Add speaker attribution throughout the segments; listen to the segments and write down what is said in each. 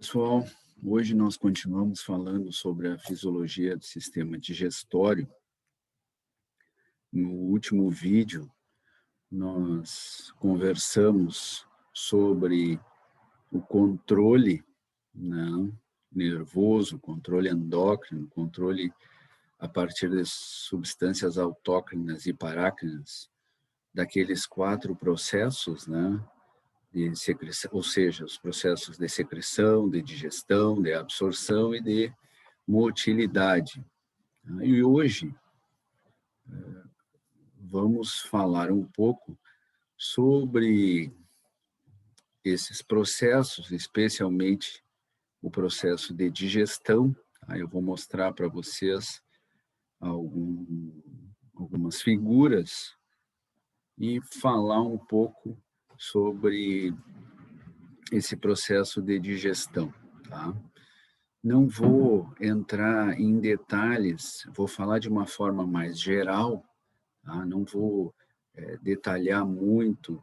Speaker 1: Pessoal, hoje nós continuamos falando sobre a fisiologia do sistema digestório. No último vídeo, nós conversamos sobre o controle, né, nervoso, controle endócrino, controle a partir das substâncias autócrinas e parácrinas, daqueles 4 processos, né, de secreção, ou seja, os processos de secreção, de digestão, de absorção e de motilidade. E hoje vamos falar um pouco sobre esses processos, especialmente o processo de digestão. Eu vou mostrar para vocês algumas figuras e falar um pouco sobre esse processo de digestão, tá? Não vou entrar em detalhes, vou falar de uma forma mais geral, tá? Não vou detalhar muito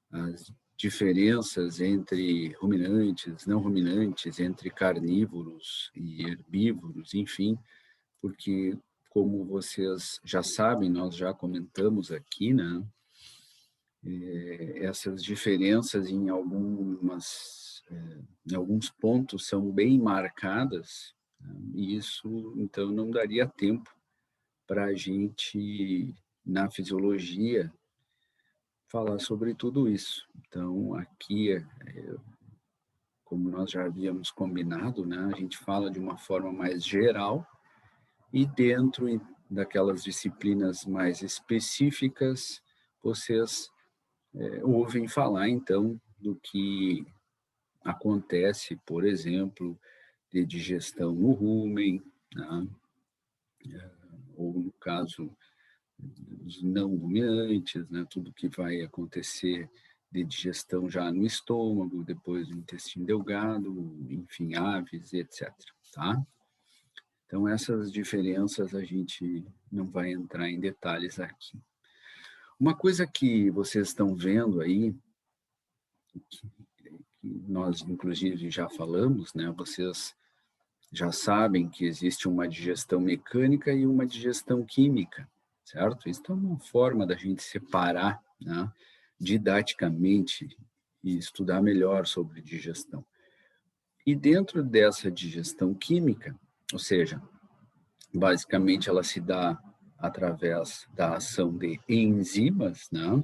Speaker 1: as diferenças entre ruminantes, não ruminantes, entre carnívoros e herbívoros, enfim, porque, como vocês já sabem, nós já comentamos aqui, né? Essas diferenças em alguns pontos são bem marcadas, né? E isso, então, não daria tempo para a gente, na fisiologia, falar sobre tudo isso. Então, aqui, como nós já havíamos combinado, né, a gente fala de uma forma mais geral e dentro daquelas disciplinas mais específicas, vocês ouvem falar, então, do que acontece, por exemplo, de digestão no rumen, né, ou no caso dos não ruminantes, né, tudo que vai acontecer de digestão já no estômago, depois no intestino delgado, enfim, aves, etc. Tá? Então, essas diferenças a gente não vai entrar em detalhes aqui. Uma coisa que vocês estão vendo aí, que nós inclusive já falamos, né? Vocês já sabem que existe uma digestão mecânica e uma digestão química, certo? Isso é uma forma da gente separar, né, didaticamente e estudar melhor sobre digestão. E dentro dessa digestão química, ou seja, basicamente ela se dá através da ação de enzimas, né?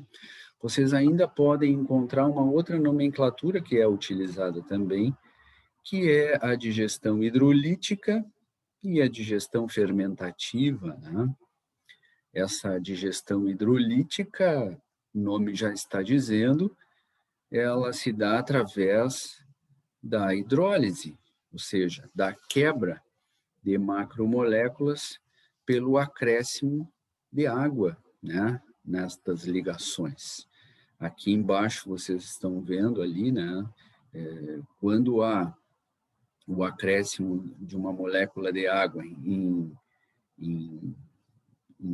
Speaker 1: Vocês ainda podem encontrar uma outra nomenclatura que é utilizada também, que é a digestão hidrolítica e a digestão fermentativa, né? Essa digestão hidrolítica, o nome já está dizendo, ela se dá através da hidrólise, ou seja, da quebra de macromoléculas pelo acréscimo de água, né, nestas ligações. Aqui embaixo vocês estão vendo ali, né, quando há o acréscimo de uma molécula de água em, em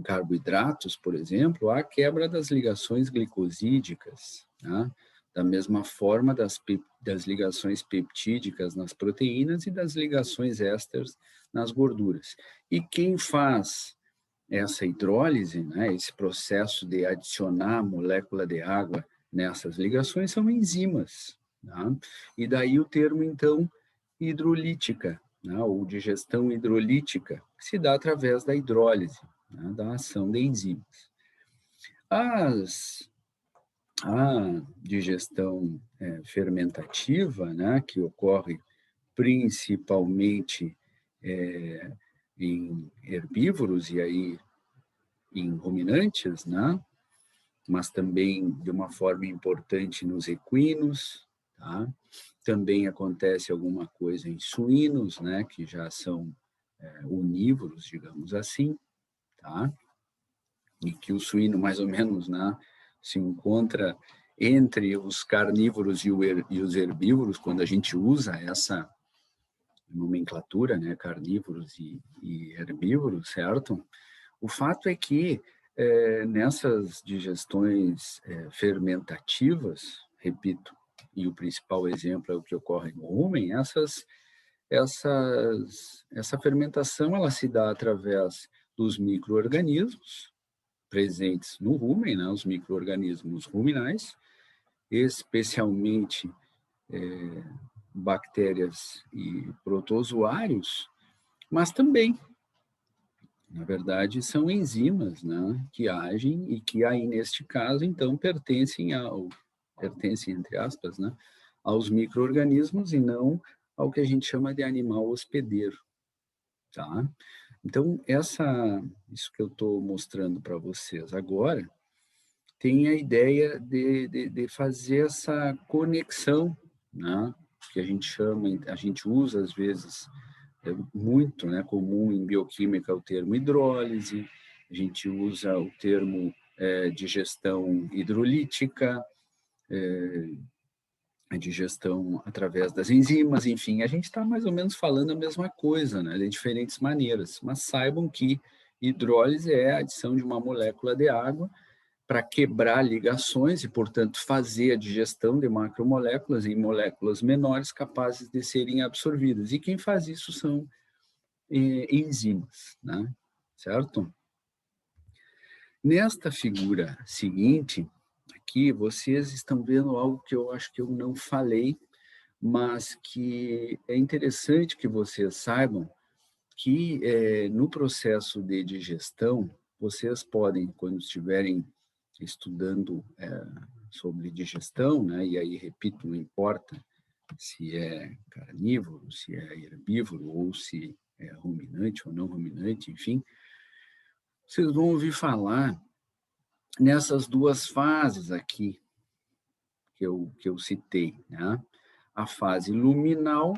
Speaker 1: carboidratos, por exemplo, há a quebra das ligações glicosídicas, né? Da mesma forma das ligações peptídicas nas proteínas e das ligações ésteres nas gorduras. E quem faz essa hidrólise, né, esse processo de adicionar molécula de água nessas ligações, são enzimas. Tá? E daí o termo, então, hidrolítica, né, ou digestão hidrolítica, que se dá através da hidrólise, né, da ação de enzimas. A digestão fermentativa, né, que ocorre principalmente em herbívoros e aí em ruminantes, né, mas também de uma forma importante nos equinos, tá? Também acontece alguma coisa em suínos, né, que já são onívoros, digamos assim, tá? E que o suíno, mais ou menos, né, se encontra entre os carnívoros e os herbívoros, quando a gente usa essa nomenclatura, né, carnívoros e herbívoros, certo? O fato é que nessas digestões fermentativas, repito, e o principal exemplo é o que ocorre no rumen, essa fermentação ela se dá através dos micro-organismos presentes no rumen, né, os micro-organismos ruminais, especialmente bactérias e protozoários, mas também, na verdade, são enzimas, né, que agem e que aí, neste caso, então, pertencem, entre aspas, né, aos micro-organismos e não ao que a gente chama de animal hospedeiro, tá? Então, isso que eu estou mostrando para vocês agora, tem a ideia de fazer essa conexão, né? Que a gente usa às vezes, é muito, né, comum em bioquímica o termo hidrólise, a gente usa o termo digestão hidrolítica, a digestão através das enzimas, enfim, a gente está mais ou menos falando a mesma coisa, né, de diferentes maneiras, mas saibam que hidrólise é a adição de uma molécula de água para quebrar ligações e, portanto, fazer a digestão de macromoléculas em moléculas menores capazes de serem absorvidas. E quem faz isso são enzimas, né? Certo? Nesta figura seguinte, aqui, vocês estão vendo algo que eu acho que eu não falei, mas que é interessante que vocês saibam que no processo de digestão, vocês podem, quando estiverem estudando sobre digestão, né, e aí, repito, não importa se é carnívoro, se é herbívoro, ou se é ruminante ou não ruminante, enfim, vocês vão ouvir falar nessas duas fases aqui que eu citei, né? A fase luminal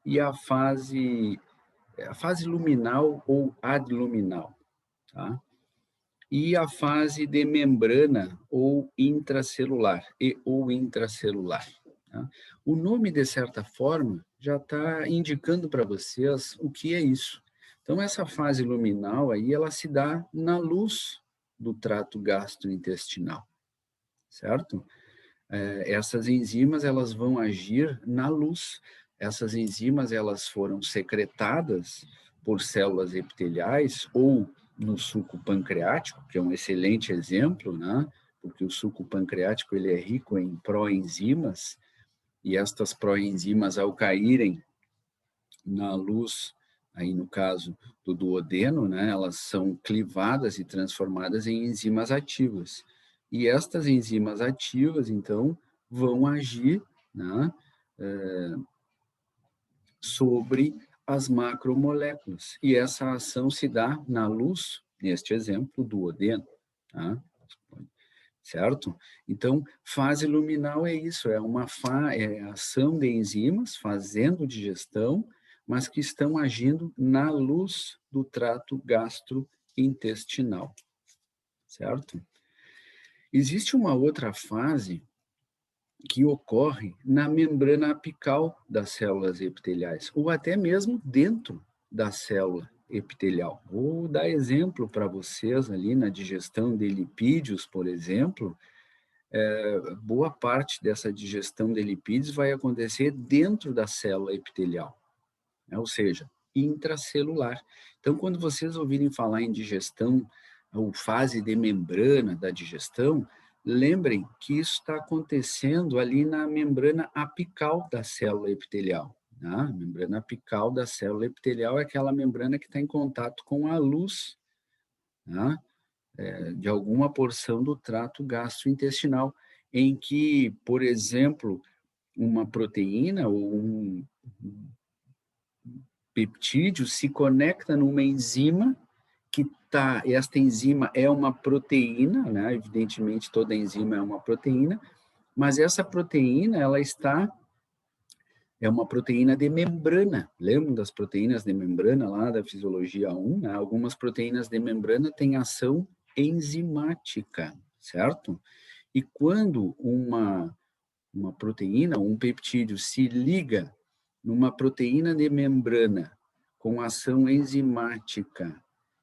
Speaker 1: e a fase luminal ou adluminal, tá? E a fase de membrana ou intracelular, ou intracelular. Tá? O nome, de certa forma, já está indicando para vocês o que é isso. Então, essa fase luminal aí, ela se dá na luz do trato gastrointestinal, certo? Essas enzimas, elas vão agir na luz. Essas enzimas, elas foram secretadas por células epiteliais ou no suco pancreático, que é um excelente exemplo, né? Porque o suco pancreático ele é rico em proenzimas, e estas proenzimas, ao caírem na luz, aí no caso do duodeno, né, elas são clivadas e transformadas em enzimas ativas. E estas enzimas ativas, então, vão agir, né, sobre as macromoléculas. E essa ação se dá na luz, neste exemplo, do duodeno, tá? Certo? Então, fase luminal é isso, é a ação de enzimas fazendo digestão, mas que estão agindo na luz do trato gastrointestinal, certo? Existe uma outra fase que ocorre na membrana apical das células epiteliais, ou até mesmo dentro da célula epitelial. Vou dar exemplo para vocês ali na digestão de lipídios, por exemplo. Boa parte dessa digestão de lipídios vai acontecer dentro da célula epitelial, né? Ou seja, intracelular. Então, quando vocês ouvirem falar em digestão, ou fase de membrana da digestão, lembrem que isso está acontecendo ali na membrana apical da célula epitelial. Né? A membrana apical da célula epitelial é aquela membrana que está em contato com a luz, né, de alguma porção do trato gastrointestinal, em que, por exemplo, uma proteína ou um peptídeo se conecta numa enzima esta enzima é uma proteína, né? Evidentemente toda enzima é uma proteína, mas essa proteína é uma proteína de membrana. Lembram das proteínas de membrana lá da fisiologia 1, né? Algumas proteínas de membrana têm ação enzimática, certo? E quando uma proteína, um peptídeo, se liga numa proteína de membrana com ação enzimática,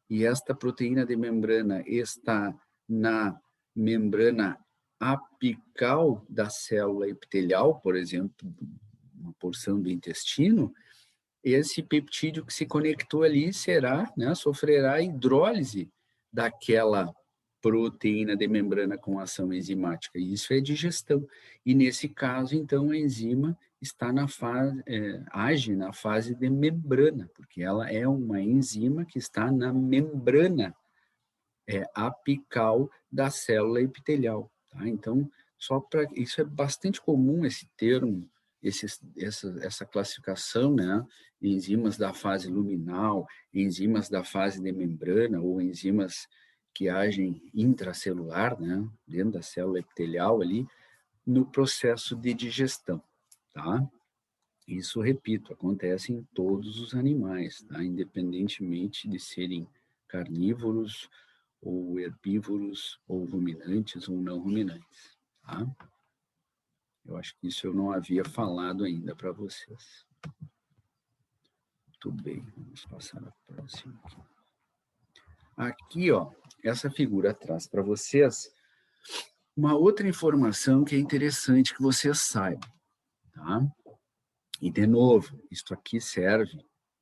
Speaker 1: e esta proteína de membrana está na membrana apical da célula epitelial, por exemplo, uma porção do intestino, esse peptídeo que se conectou ali será, né, sofrerá hidrólise daquela proteína de membrana com ação enzimática. E isso é digestão. E nesse caso, então, a enzima está na fase, age na fase de membrana, porque ela é uma enzima que está na membrana apical da célula epitelial. Tá? Então, só para isso é bastante comum esse termo, essa classificação, né? Enzimas da fase luminal, enzimas da fase de membrana ou enzimas que agem intracelular, né? Dentro da célula epitelial ali, no processo de digestão, tá? Isso, repito, acontece em todos os animais, tá? Independentemente de serem carnívoros ou herbívoros, ou ruminantes ou não ruminantes, tá? Eu acho que isso eu não havia falado ainda para vocês. Muito bem, vamos passar a próxima aqui. Aqui, ó, essa figura traz para vocês uma outra informação que é interessante que vocês saibam, tá? E, de novo, isto aqui serve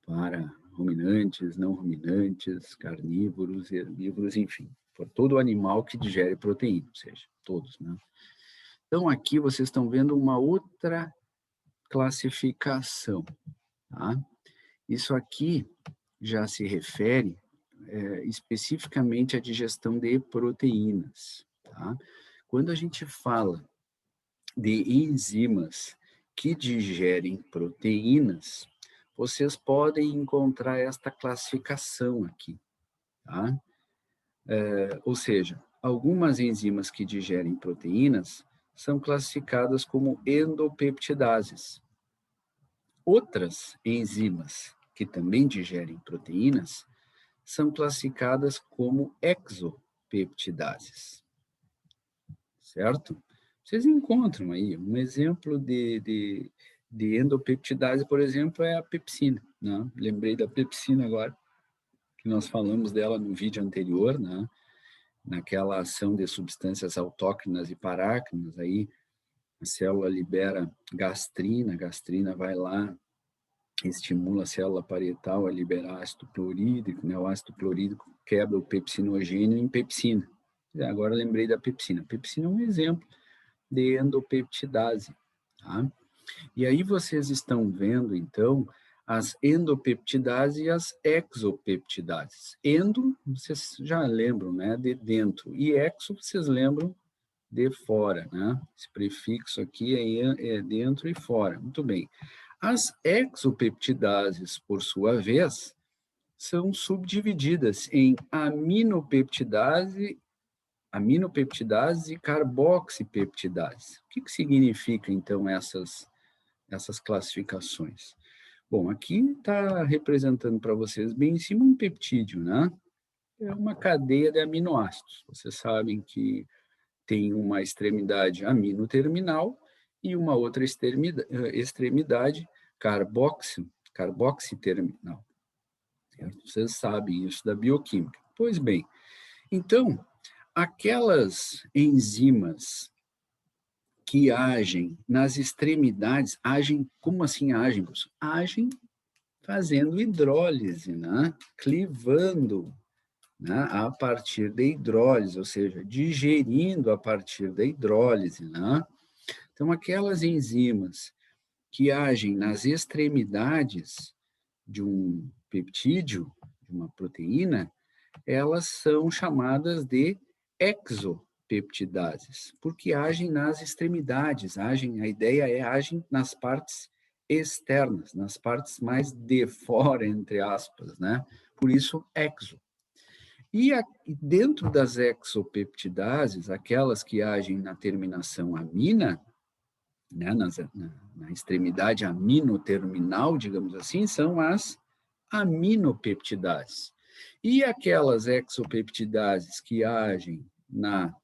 Speaker 1: para ruminantes, não ruminantes, carnívoros, herbívoros, enfim, por todo animal que digere proteína, ou seja, todos, né? Então, aqui vocês estão vendo uma outra classificação, tá? Isso aqui já se refere especificamente à digestão de proteínas, tá? Quando a gente fala de enzimas que digerem proteínas, vocês podem encontrar esta classificação aqui, tá? Ou seja, algumas enzimas que digerem proteínas são classificadas como endopeptidases. Outras enzimas que também digerem proteínas são classificadas como exopeptidases, certo? Vocês encontram aí um exemplo de endopeptidase, por exemplo, é a pepsina, né? Lembrei da pepsina agora, que nós falamos dela no vídeo anterior, né? Naquela ação de substâncias autócrinas e parácrinas, aí a célula libera gastrina, a gastrina vai lá, estimula a célula parietal a liberar ácido clorídrico, né? O ácido clorídrico quebra o pepsinogênio em pepsina. Agora lembrei da pepsina. A pepsina é um exemplo de endopeptidase, tá? E aí vocês estão vendo, então, as endopeptidases e as exopeptidases. Endo, vocês já lembram, né, de dentro, e exo, vocês lembram de fora, né? Esse prefixo aqui é dentro e fora. Muito bem. As exopeptidases, por sua vez, são subdivididas em aminopeptidase e carboxipeptidases. O que significa, então, essas classificações? Bom, aqui está representando para vocês bem em cima um peptídeo, né? É uma cadeia de aminoácidos. Vocês sabem que tem uma extremidade aminoterminal e uma outra extremidade carboxiterminal. Vocês sabem isso da bioquímica. Pois bem, então, aquelas enzimas que agem nas extremidades, agem, como assim agem, professor? Agem fazendo hidrólise, né? Clivando, né? A partir da hidrólise, ou seja, digerindo a partir da hidrólise, né? Então, aquelas enzimas que agem nas extremidades de um peptídeo, de uma proteína, elas são chamadas de exopeptidases, porque agem nas extremidades, a ideia é agem nas partes externas, nas partes mais de fora, entre aspas, né? Por isso, exo. E dentro das exopeptidases, aquelas que agem na terminação amina, né, na extremidade aminoterminal, digamos assim, são as aminopeptidases. E aquelas exopeptidases que agem na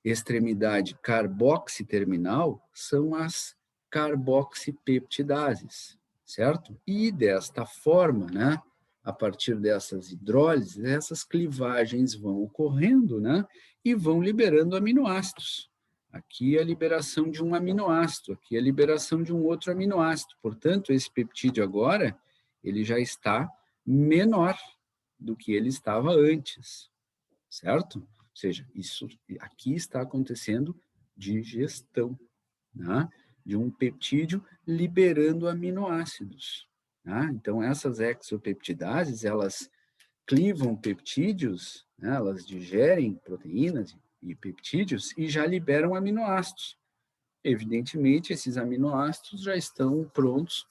Speaker 1: extremidade carboxiterminal são as carboxipeptidases, certo? E desta forma, né, a partir dessas hidrólises, essas clivagens vão ocorrendo, né, e vão liberando aminoácidos. Aqui é a liberação de um aminoácido, aqui é a liberação de um outro aminoácido. Portanto, esse peptídeo agora, ele já está menor do que ele estava antes, certo? Ou seja, isso aqui está acontecendo digestão, né? De um peptídeo liberando aminoácidos. Né? Então, essas exopeptidases, elas clivam peptídeos, né? Elas digerem proteínas e peptídeos e já liberam aminoácidos. Evidentemente, esses aminoácidos já estão prontos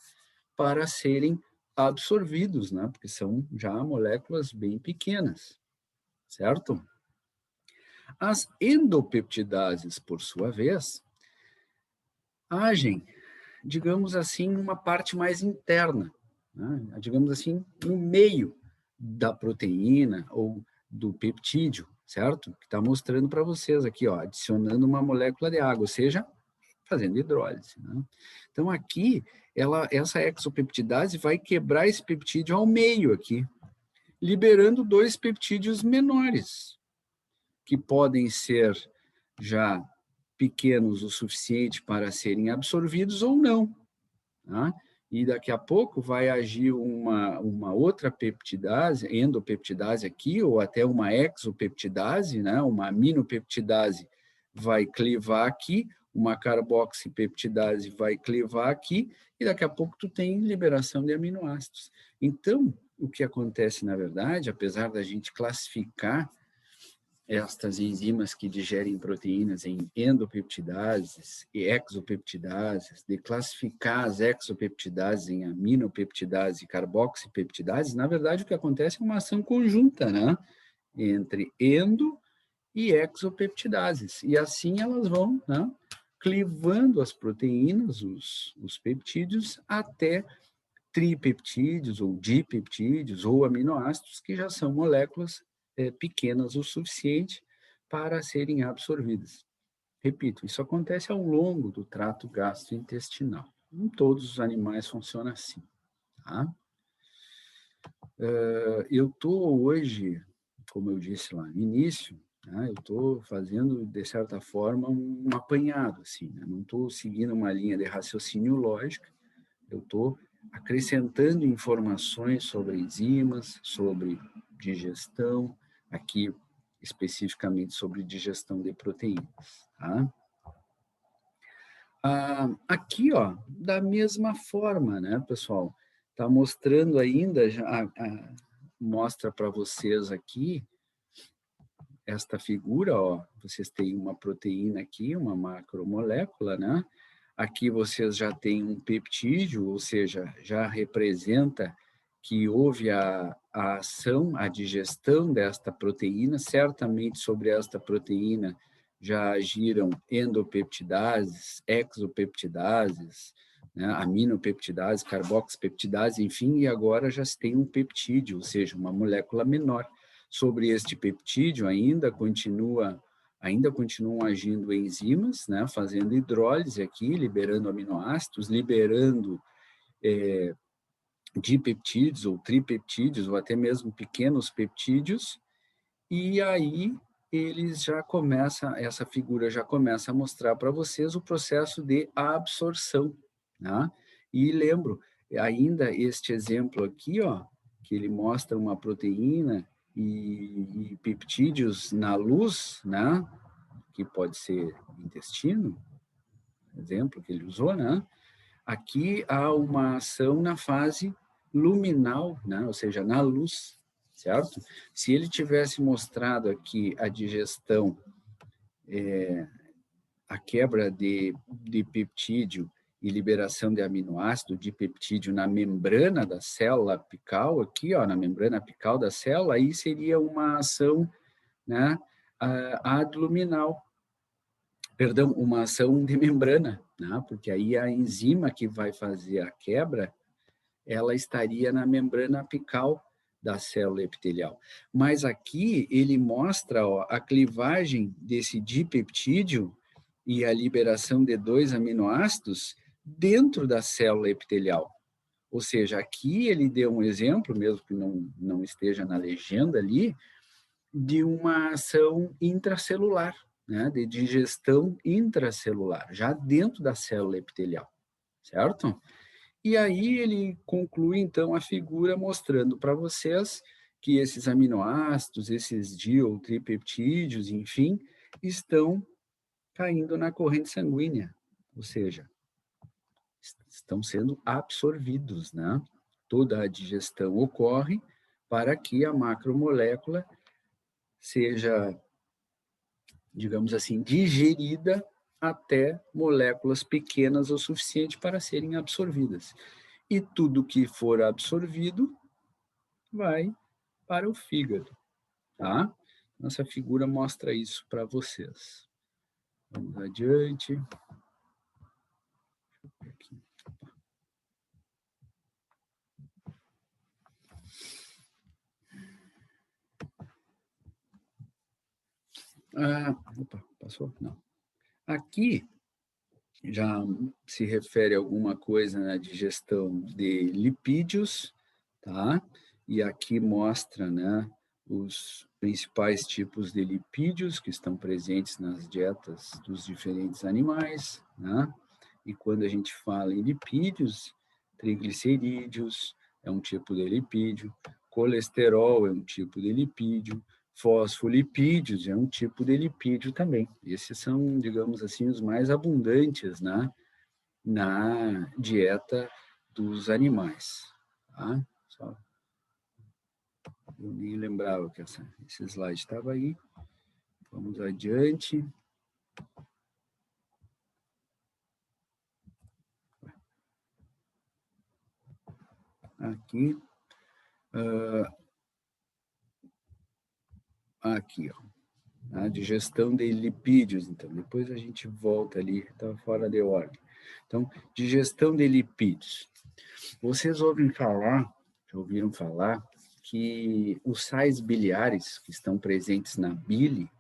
Speaker 1: para serem absorvidos, né? Porque são já moléculas bem pequenas, certo? As endopeptidases, por sua vez, agem, digamos assim, numa parte mais interna, né? Digamos assim, no meio da proteína ou do peptídeo, certo? Que está mostrando para vocês aqui, ó, adicionando uma molécula de água, ou seja, fazendo hidrólise. Né? Então, aqui, essa exopeptidase vai quebrar esse peptídeo ao meio aqui, liberando dois peptídeos menores, que podem ser já pequenos o suficiente para serem absorvidos ou não. Tá? E daqui a pouco vai agir uma outra peptidase, endopeptidase aqui, ou até uma exopeptidase, né? Uma aminopeptidase vai clivar aqui, uma carboxipeptidase vai clivar aqui, e daqui a pouco tu tem liberação de aminoácidos. Então, o que acontece, na verdade, apesar da gente classificar estas enzimas que digerem proteínas em endopeptidases e exopeptidases, de classificar as exopeptidases em aminopeptidases e carboxipeptidases, na verdade o que acontece é uma ação conjunta, né, entre endo e exopeptidases, e assim elas vão, né, clivando as proteínas, os peptídeos, até tripeptídeos ou dipeptídeos ou aminoácidos que já são moléculas pequenas o suficiente para serem absorvidas. Repito, isso acontece ao longo do trato gastrointestinal. Em todos os animais funciona assim. Tá? Eu estou hoje, como eu disse lá no início, né, eu estou fazendo, de certa forma, um apanhado. Assim, né? Não estou seguindo uma linha de raciocínio lógica, eu estou acrescentando informações sobre enzimas, sobre digestão, aqui especificamente sobre digestão de proteínas. Tá? Aqui, ó, da mesma forma, né, pessoal? Está mostrando ainda, mostra para vocês aqui esta figura, ó, vocês têm uma proteína aqui, uma macromolécula, né? Aqui vocês já têm um peptídeo, ou seja, já representa que houve a ação, a digestão desta proteína. Certamente sobre esta proteína já agiram endopeptidases, exopeptidases, né, aminopeptidases, carboxipeptidases, enfim, e agora já se tem um peptídeo, ou seja, uma molécula menor. Sobre este peptídeo ainda continuam agindo enzimas, né, fazendo hidrólise aqui, liberando aminoácidos, liberando dipeptídeos ou tripeptídeos, ou até mesmo pequenos peptídeos, e aí essa figura já começa a mostrar para vocês o processo de absorção. Né? E lembro, ainda este exemplo aqui, ó, que ele mostra uma proteína e peptídeos na luz, né? Que pode ser intestino, exemplo que ele usou, né? Aqui há uma ação na fase luminal, né? Ou seja, na luz, certo? Se ele tivesse mostrado aqui a digestão, a quebra de peptídeo e liberação de aminoácido de peptídeo na membrana da célula apical, aqui, ó, na membrana apical da célula, aí seria uma ação, né, adluminal, perdão, uma ação de membrana, né, porque aí a enzima que vai fazer a quebra, ela estaria na membrana apical da célula epitelial. Mas aqui ele mostra, ó, a clivagem desse dipeptídeo e a liberação de dois aminoácidos dentro da célula epitelial. Ou seja, aqui ele deu um exemplo, mesmo que não esteja na legenda ali, de uma ação intracelular. né, de digestão intracelular, já dentro da célula epitelial, certo? E aí ele conclui, então, a figura mostrando para vocês que esses aminoácidos, esses di ou tripeptídeos, enfim, estão caindo na corrente sanguínea, ou seja, estão sendo absorvidos, né? Toda a digestão ocorre para que a macromolécula seja, digamos assim, digerida até moléculas pequenas o suficiente para serem absorvidas. E tudo que for absorvido vai para o fígado, tá? Nossa figura mostra isso para vocês. Vamos adiante. Aqui. Opa, passou? Não. Aqui já se refere a alguma coisa na digestão de lipídios, tá? E aqui mostra, né, os principais tipos de lipídios que estão presentes nas dietas dos diferentes animais, né? E quando a gente fala em lipídios, triglicerídeos é um tipo de lipídio, colesterol é um tipo de lipídio, fosfolipídios é um tipo de lipídio também. Esses são, digamos assim, os mais abundantes, né, na dieta dos animais. Tá? Só, eu nem lembrava que esse slide estava aí. Vamos adiante. Aqui. Aqui, ó. A digestão de lipídios, então, depois a gente volta ali, está fora de ordem. Então, digestão de lipídios. Vocês já ouviram falar, que os sais biliares que estão presentes na bile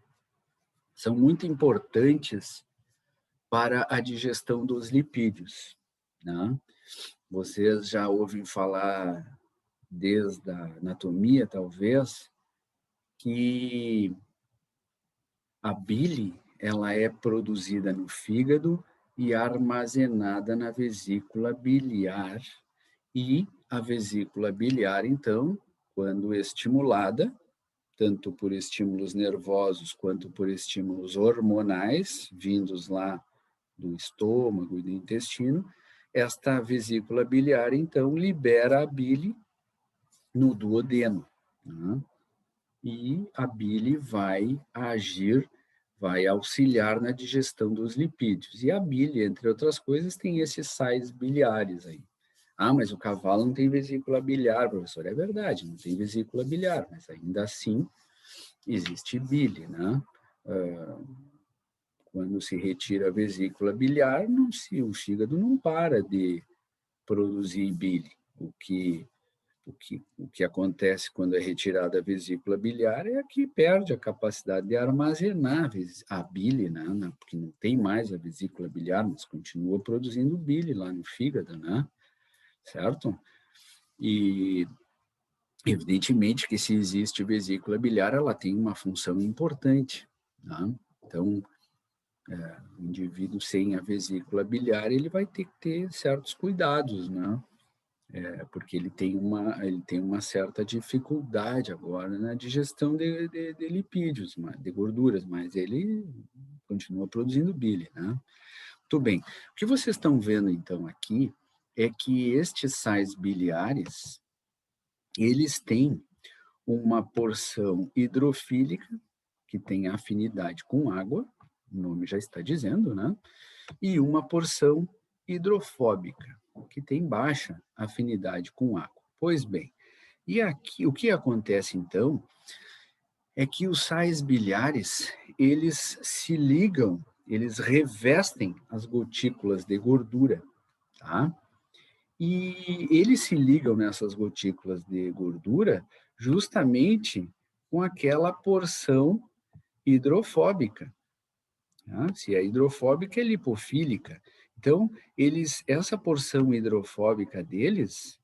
Speaker 1: são muito importantes para a digestão dos lipídios, né? Vocês já ouvem falar, desde a anatomia, talvez, que a bile, ela é produzida no fígado e armazenada na vesícula biliar. E a vesícula biliar, então, quando estimulada, tanto por estímulos nervosos quanto por estímulos hormonais, vindos lá do estômago e do intestino, esta vesícula biliar, então, libera a bile no duodeno, né? E a bile vai agir, vai auxiliar na digestão dos lipídios. E a bile, entre outras coisas, tem esses sais biliares aí. Ah, mas o cavalo não tem vesícula biliar, professor. É verdade, não tem vesícula biliar, mas ainda assim existe bile, né? Quando se retira a vesícula biliar, o fígado não para de produzir bile. O que acontece quando é retirada a vesícula biliar é que perde a capacidade de armazenar a bile, né? Porque não tem mais a vesícula biliar, mas continua produzindo bile lá no fígado, né? Certo? E evidentemente que se existe vesícula biliar, ela tem uma função importante, né? Então, o indivíduo sem a vesícula biliar, ele vai ter que ter certos cuidados, né? Porque ele tem uma certa dificuldade agora na digestão de lipídios, de gorduras, mas ele continua produzindo bile, né? Muito bem. O que vocês estão vendo, então, aqui é que estes sais biliares, eles têm uma porção hidrofílica, que tem afinidade com água, o nome já está dizendo, né? E uma porção hidrofóbica, que tem baixa afinidade com água. Pois bem, e aqui o que acontece então é que os sais biliares, eles se ligam, eles revestem as gotículas de gordura, tá? E eles se ligam nessas gotículas de gordura justamente com aquela porção hidrofóbica. Tá? Se é hidrofóbica, é lipofílica. Então, essa porção hidrofóbica deles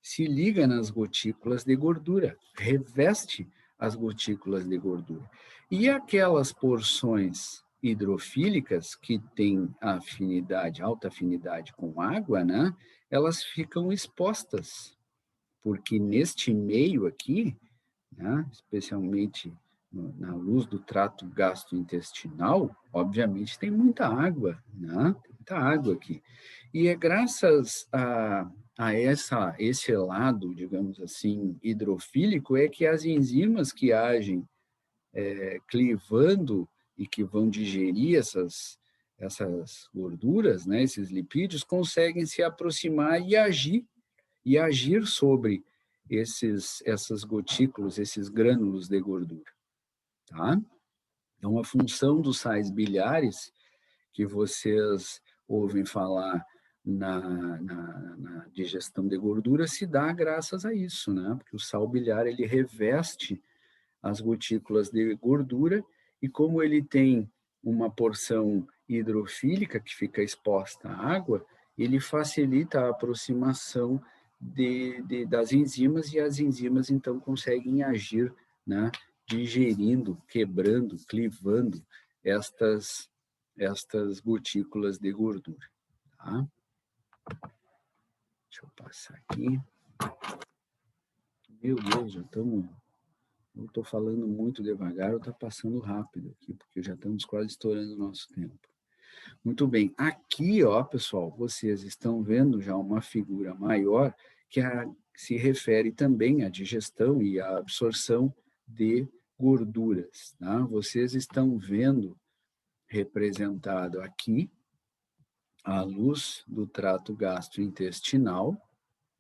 Speaker 1: se liga nas gotículas de gordura, reveste as gotículas de gordura. E aquelas porções hidrofílicas que têm afinidade, alta afinidade com água, né, elas ficam expostas, porque neste meio aqui, né, especialmente na luz do trato gastrointestinal, obviamente tem muita água, né? Tem muita água aqui. E é graças a esse lado, digamos assim, hidrofílico, é que as enzimas que agem clivando e que vão digerir essas gorduras, né, esses lipídios, conseguem se aproximar e agir sobre essas gotículas, esses grânulos de gordura, tá? Então, a função dos sais biliares, que vocês ouvem falar na digestão de gordura, se dá graças a isso, né? Porque o sal biliar, ele reveste as gotículas de gordura e como ele tem uma porção hidrofílica que fica exposta à água, ele facilita a aproximação das enzimas e as enzimas então conseguem agir, né, digerindo, quebrando, clivando estas gotículas de gordura, tá? Deixa eu passar aqui. Meu Deus, já estamos... Eu estou falando muito devagar, ou está passando rápido aqui, porque já estamos quase estourando o nosso tempo. Muito bem, aqui, ó, pessoal, vocês estão vendo já uma figura maior que se refere também à digestão e à absorção de gorduras, tá? Vocês estão vendo representado aqui a luz do trato gastrointestinal,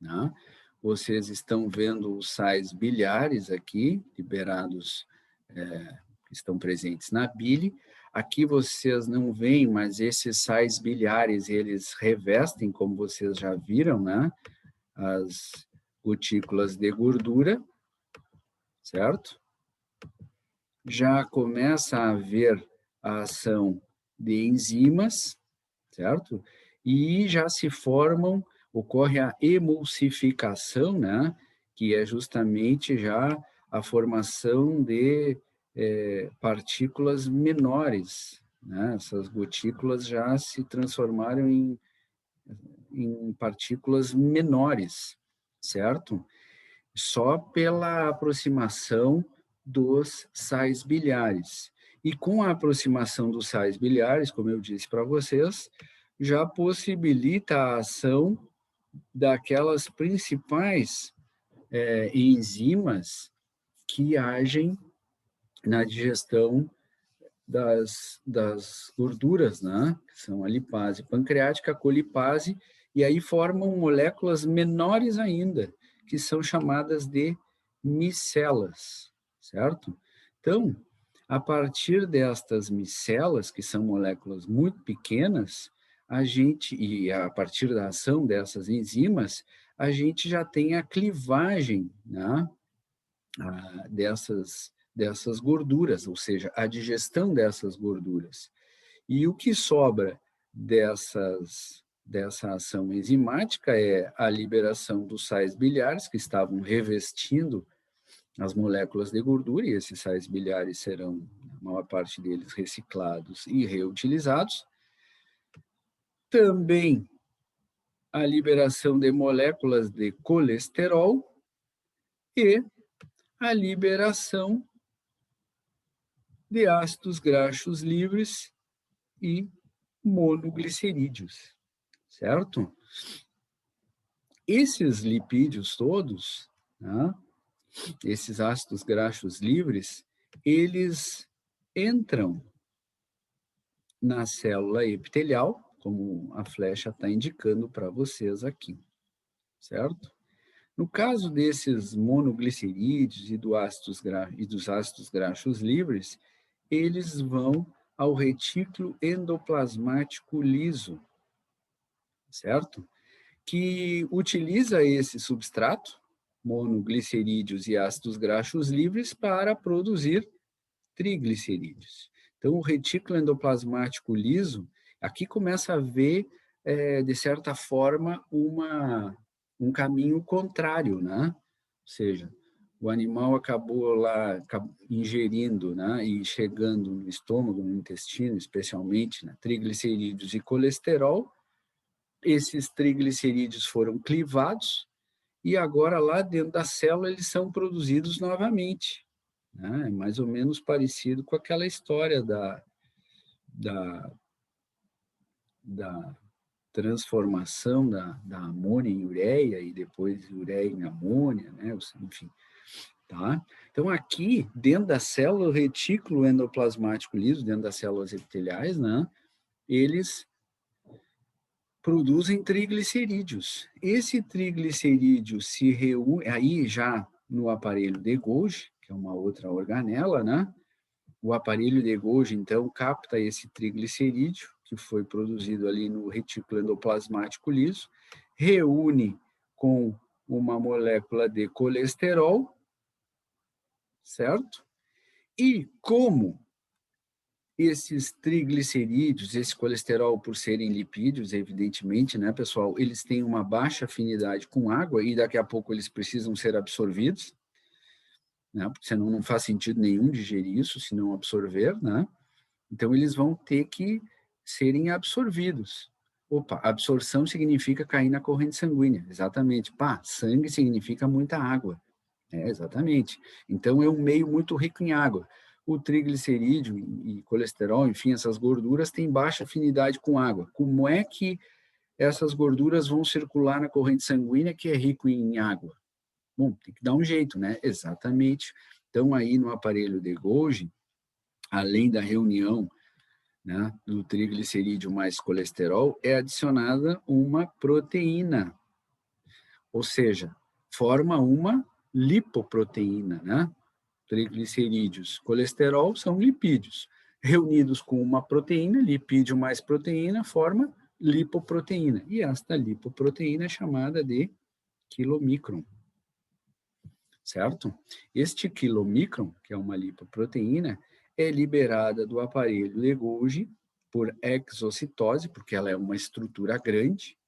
Speaker 1: né? Vocês estão vendo os sais biliares aqui, liberados, que estão presentes na bile. Aqui vocês não veem, mas esses sais biliares, eles revestem, como vocês já viram, né? As gotículas de gordura, certo? Já começa a haver a ação de enzimas, certo? E já se formam, ocorre a emulsificação, né? Que é justamente já a formação de partículas menores, né? Essas gotículas já se transformaram em partículas menores, certo? Só pela aproximação dos sais biliares. E com a aproximação dos sais biliares, como eu disse para vocês, já possibilita a ação daquelas principais enzimas que agem na digestão das gorduras, né? Que são a lipase pancreática, a colipase, e aí formam moléculas menores ainda, que são chamadas de micelas, certo? Então, a partir destas micelas, que são moléculas muito pequenas, e a partir da ação dessas enzimas, a gente já tem a clivagem, né, dessas gorduras, ou seja, a digestão dessas gorduras. E o que sobra dessa ação enzimática é a liberação dos sais biliares, que estavam revestindo as moléculas de gordura, e esses sais biliares serão, a maior parte deles, reciclados e reutilizados. Também a liberação de moléculas de colesterol e a liberação de ácidos graxos livres e monoglicerídeos, certo? Esses lipídios todos, né, esses ácidos graxos livres, eles entram na célula epitelial, como a flecha está indicando para vocês aqui, certo? No caso desses monoglicerídeos e dos ácidos graxos livres, eles vão ao retículo endoplasmático liso, certo? Que utiliza esse substrato, monoglicerídeos e ácidos graxos livres, para produzir triglicerídeos. Então, o retículo endoplasmático liso, aqui começa a ver, de certa forma, um caminho contrário, né? Ou seja, o animal acabou lá ingerindo, né, e chegando no estômago, no intestino, especialmente, né, triglicerídeos e colesterol. Esses triglicerídeos foram clivados e agora lá dentro da célula eles são produzidos novamente, né? É mais ou menos parecido com aquela história da, da transformação da amônia em ureia e depois ureia em amônia, né? Enfim, tá? Então, aqui, dentro da célula, o retículo endoplasmático liso, dentro das células epiteliais, né? Eles produzem triglicerídeos. Esse triglicerídeo se reúne, aí já no aparelho de Golgi, que é uma outra organela, né? O aparelho de Golgi, então, capta esse triglicerídeo, que foi produzido ali no retículo endoplasmático liso, reúne com uma molécula de colesterol, certo? E como esses triglicerídeos, esse colesterol, por serem lipídios, evidentemente, né, pessoal, eles têm uma baixa afinidade com água e daqui a pouco eles precisam ser absorvidos, né, porque senão não faz sentido nenhum digerir isso se não absorver, né? Então eles vão ter que serem absorvidos. Opa, absorção significa cair na corrente sanguínea, exatamente. Pá, sangue significa muita água. Exatamente. Então, é um meio muito rico em água. O triglicerídeo e colesterol, enfim, essas gorduras têm baixa afinidade com água. Como é que essas gorduras vão circular na corrente sanguínea que é rico em água? Bom, tem que dar um jeito, né? Exatamente. Então, aí no aparelho de Golgi, além da reunião, né, do triglicerídeo mais colesterol, é adicionada uma proteína, ou seja, forma uma lipoproteína, né? Triglicerídeos, colesterol são lipídios. Reunidos com uma proteína, lipídio mais proteína, forma lipoproteína. E esta lipoproteína é chamada de quilomicron, certo? Este quilomicron, que é uma lipoproteína, é liberada do aparelho de Golgi por exocitose, porque ela é uma estrutura grande.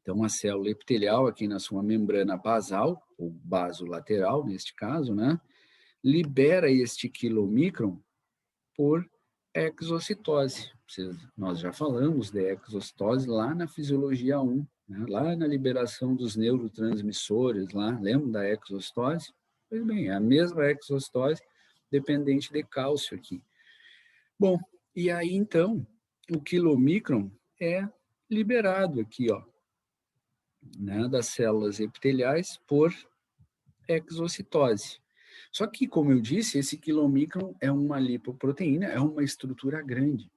Speaker 1: Então, a célula epitelial aqui na sua membrana basal, ou basolateral, neste caso, né? Libera este quilomicron por exocitose. Nós já falamos de exocitose lá na fisiologia 1, né? Lá na liberação dos neurotransmissores, lá, lembra da exocitose? Pois bem, é a mesma exocitose dependente de cálcio aqui. Bom, e aí então, o quilomicron é liberado aqui, ó, né, das células epiteliais por exocitose. Só que, como eu disse, esse quilomicron é uma lipoproteína, é uma estrutura grande.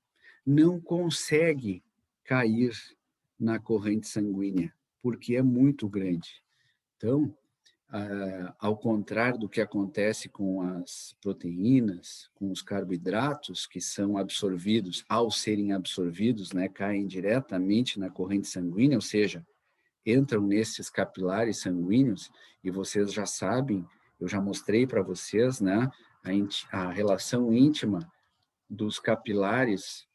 Speaker 1: Não consegue cair na corrente sanguínea, porque é muito grande. Então, ao contrário do que acontece com as proteínas, com os carboidratos que são absorvidos, ao serem absorvidos, né, caem diretamente na corrente sanguínea, ou seja, entram nesses capilares sanguíneos, e vocês já sabem, eu já mostrei para vocês, né, a relação íntima dos capilares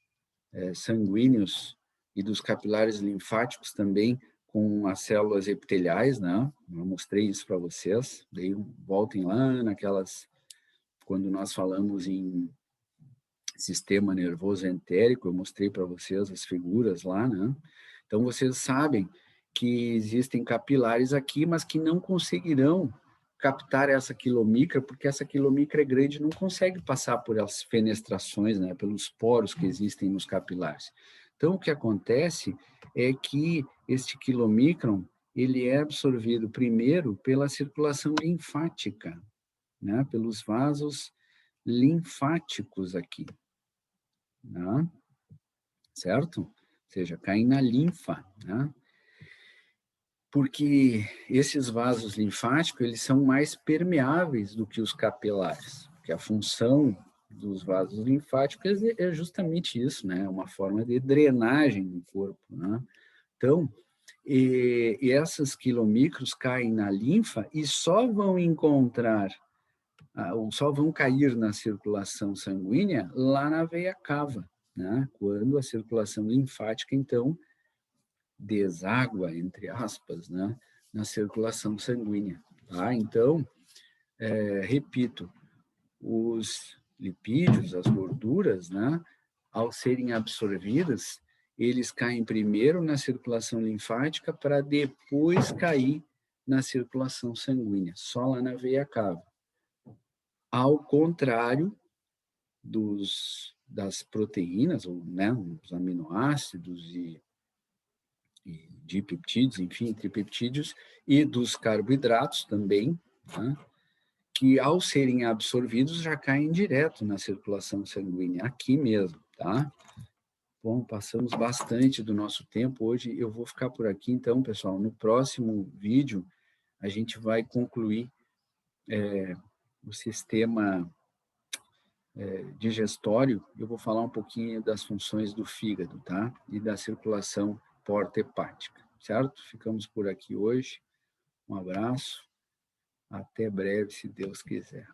Speaker 1: sanguíneos e dos capilares linfáticos também com as células epiteliais, né? Eu mostrei isso para vocês, daí voltem lá naquelas, quando nós falamos em sistema nervoso entérico, eu mostrei para vocês as figuras lá, né? Então, vocês sabem que existem capilares aqui, mas que não conseguirão captar essa quilomicra, porque essa quilomicra é grande e não consegue passar por as fenestrações, né, pelos poros que existem nos capilares. Então, o que acontece é que este quilomicron, ele é absorvido primeiro pela circulação linfática, né, pelos vasos linfáticos aqui, né, certo? Ou seja, caem na linfa, né? Porque esses vasos linfáticos, eles são mais permeáveis do que os capilares, porque a função dos vasos linfáticos é justamente isso, né? Uma forma de drenagem do corpo, né? Então, e essas quilomicros caem na linfa e só vão encontrar, ou só vão cair na circulação sanguínea lá na veia cava, né? Quando a circulação linfática, então, deságua, entre aspas, né, na circulação sanguínea. Tá? Então, repito, os lipídios, as gorduras, né, ao serem absorvidas, eles caem primeiro na circulação linfática para depois cair na circulação sanguínea, só lá na veia cava. Ao contrário das proteínas, ou, né, os aminoácidos e dipeptídeos, enfim, tripeptídeos, e dos carboidratos também, né, que ao serem absorvidos já caem direto na circulação sanguínea, aqui mesmo, tá? Bom, passamos bastante do nosso tempo hoje, eu vou ficar por aqui então, pessoal. No próximo vídeo, a gente vai concluir o sistema digestório. Eu vou falar um pouquinho das funções do fígado, tá? E da circulação porta-hepática, certo? Ficamos por aqui hoje. Um abraço, até breve, se Deus quiser.